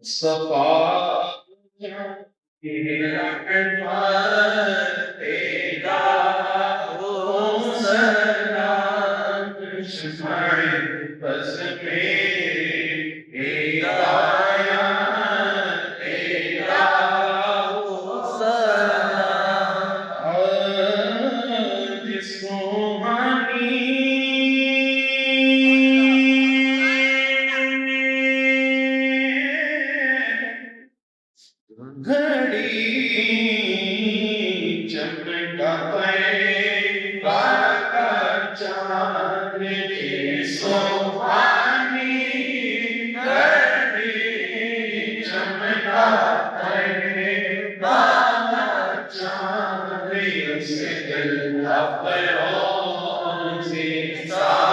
सफा तेरा हो सलाम शुमाए बस मेरे हिदाया तेरा हो सलाम जिसको मानी घड़ी चमका बाका चांद सोहानी घड़ी चमका बाका चांद से दिल अपनों से तेरा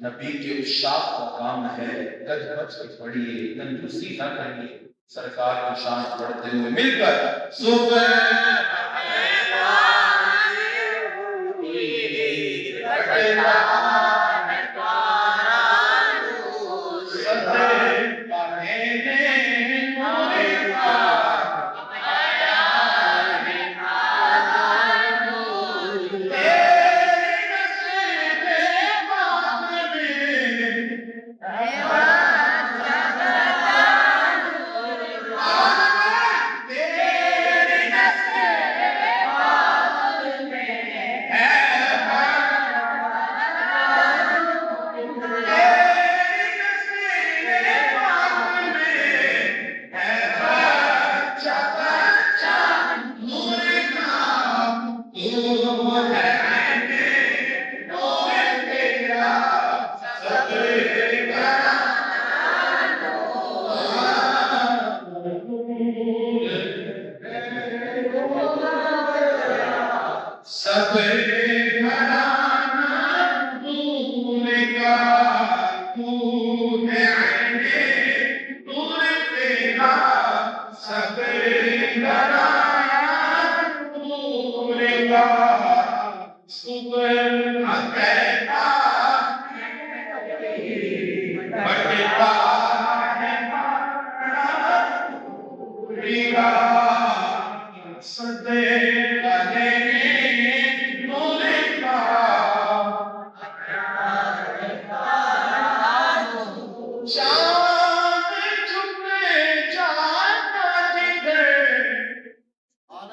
नबी के उशाक का काम है, गज बच के पढ़िए, कंजूसी न करिए, सरकार की शान बढ़ते हुए मिलकर सुबह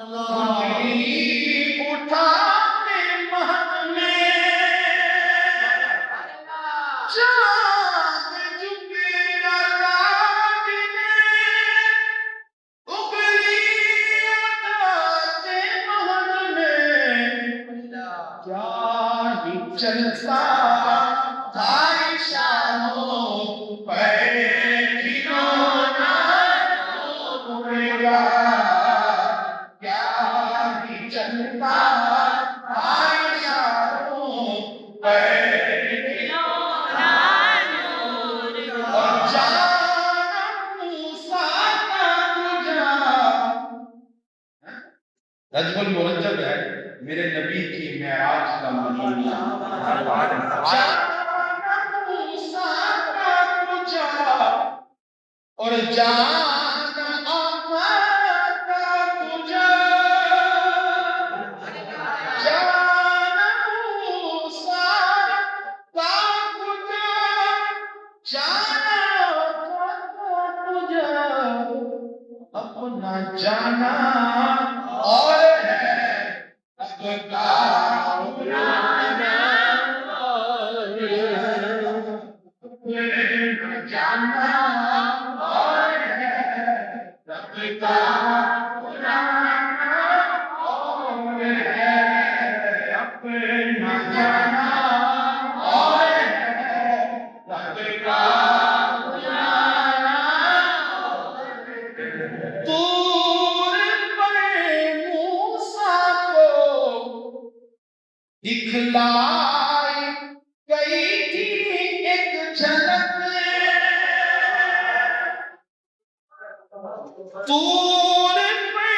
उंगली उठाते महक में चाँद झुकेगा रात में, उंगली उठाते महक में क्या ही चलता था इशारों पर, खिलौना उड़ेगा, क्या ही चलता था इशारों पर, और जाना मूसा का तुझा। रजबुल मुरज्जब है मेरे नबी की मेराज का महीना, जाना मूसा का तुझा और जाना आका का तुझा, जाना मूसा का तुझा, जाना आका का तुझा, अपना जाना और है अपना जाना और है सबका पुराना, और है अपना जाना और है सबका पुराना। तूर पर मूसा को दिखलाई गई थी एक झलक, तूर पे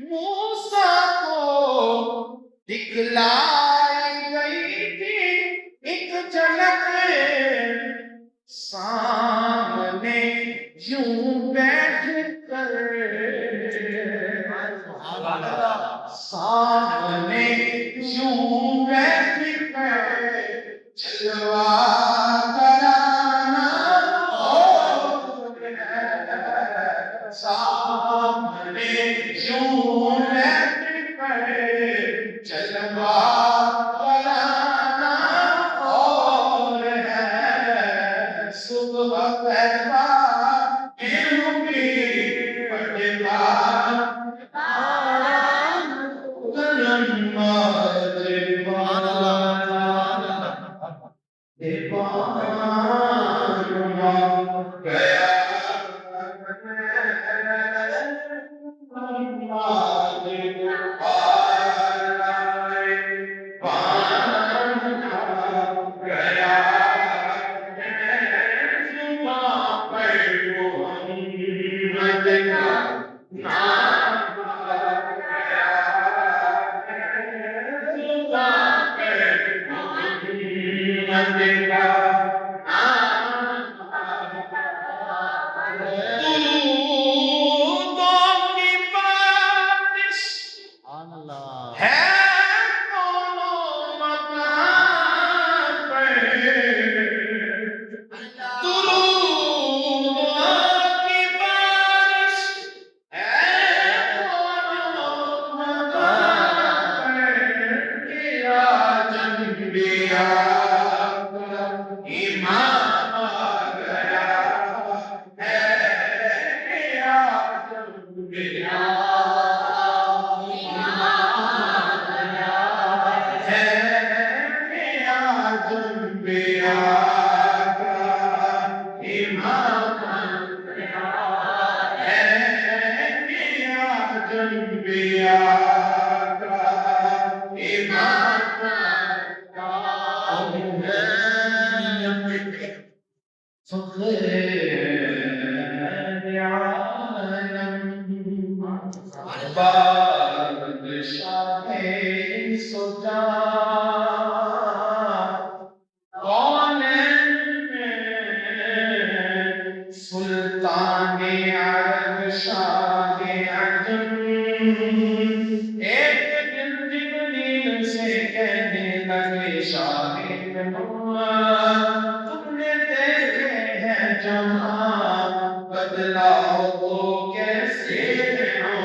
मूसा को दिखलाई गई थी एक झलक, सामने यूं बैठ कर, सामने यूं बैठ कर चलवा कराना, और है सामने यूं बैठ कर चलवा कराना, और है सुबह पैदा की पटवा तुमने देखे हैं जहां बदलाव तो कैसे हो,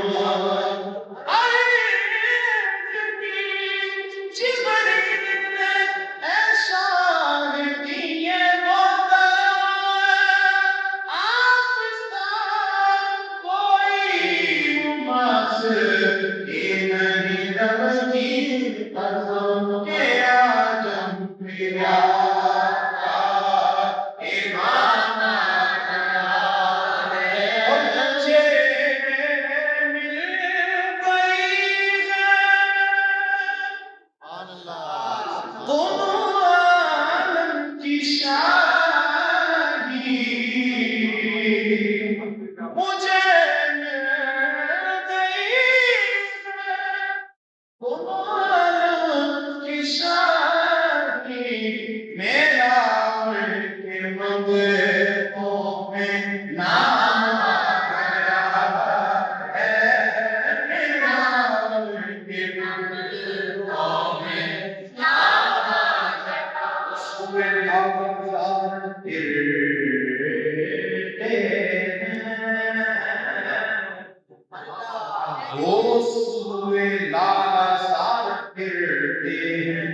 वो सुए लासार फिरते हैं,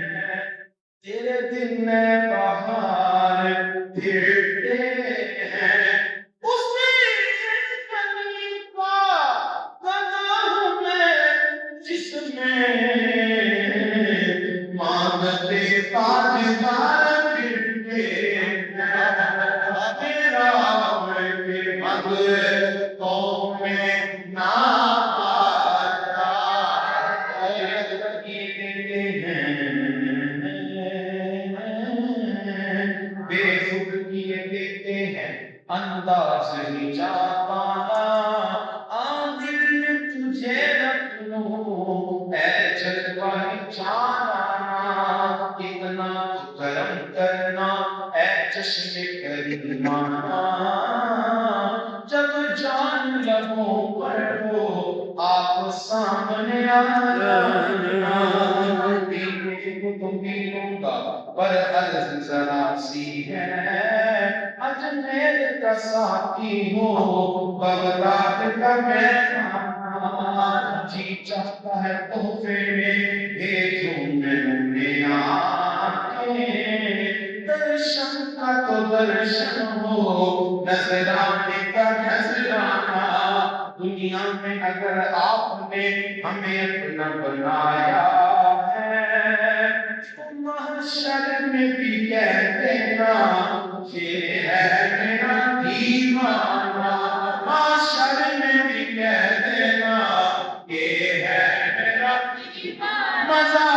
तेरे दिन बाहर फिरते हैं। उसमें कली का कदम है जिसमें मांगते ताजदार फिरते हैं। मेरा मगतों में ना आता बेखुद किए देते हैं अंदाज ही चाहता आदिल में तुझे रख लूं ऐ जलवाही चाहना इतना तो करम करना ऐ चश्मे करीमाना जब जान लबों पर हो आप सामने आ जाना तो पी लूंगा पर अर्ज जरा सी है अजमेर का साथी हो बगदाद का मैं जी चाहता है तोहफे में भेजूं मैं उन्हें आके दर्शन का तो दर्शन हो नजराने का नजराना दुनिया में अगर आपने हमें अपना बनाया है तो महशर में भी कह देना ये है मेरा दीवाना महशर में भी कह देना ये है मेरा दीवाना मजा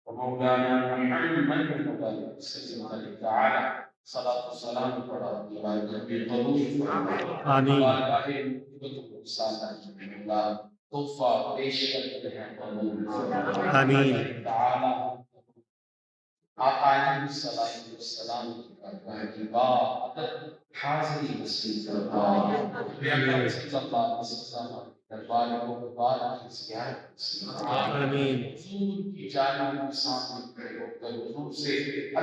ومولانا محمد تعالى صلاة والسلام على النبي القدوس آمين तोहफा पेश करते हैं आमीन ताला आका सलाम की बात हाजिरी नसीब फरमाए अकरम सल्लल्लाहु अलैहि वसल्लम दरबार को मुबारक की ज़ियारत आमीन हुजूर की जानिब सामने खड़े होकर हुजूर से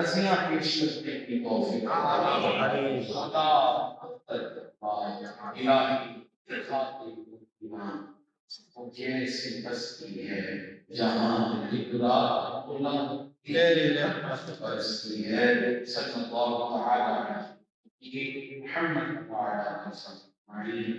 अर्ज़ियां पेश करने की तौफीक आमीन खुदा इलाही खातिर ईमान वो कैसी बस्ती है जहाँ इकरा खुला तेरे रहमत बरसती है सल्लल्लाहु अलैहि वसल्लम मुहम्मद व अला आलिहि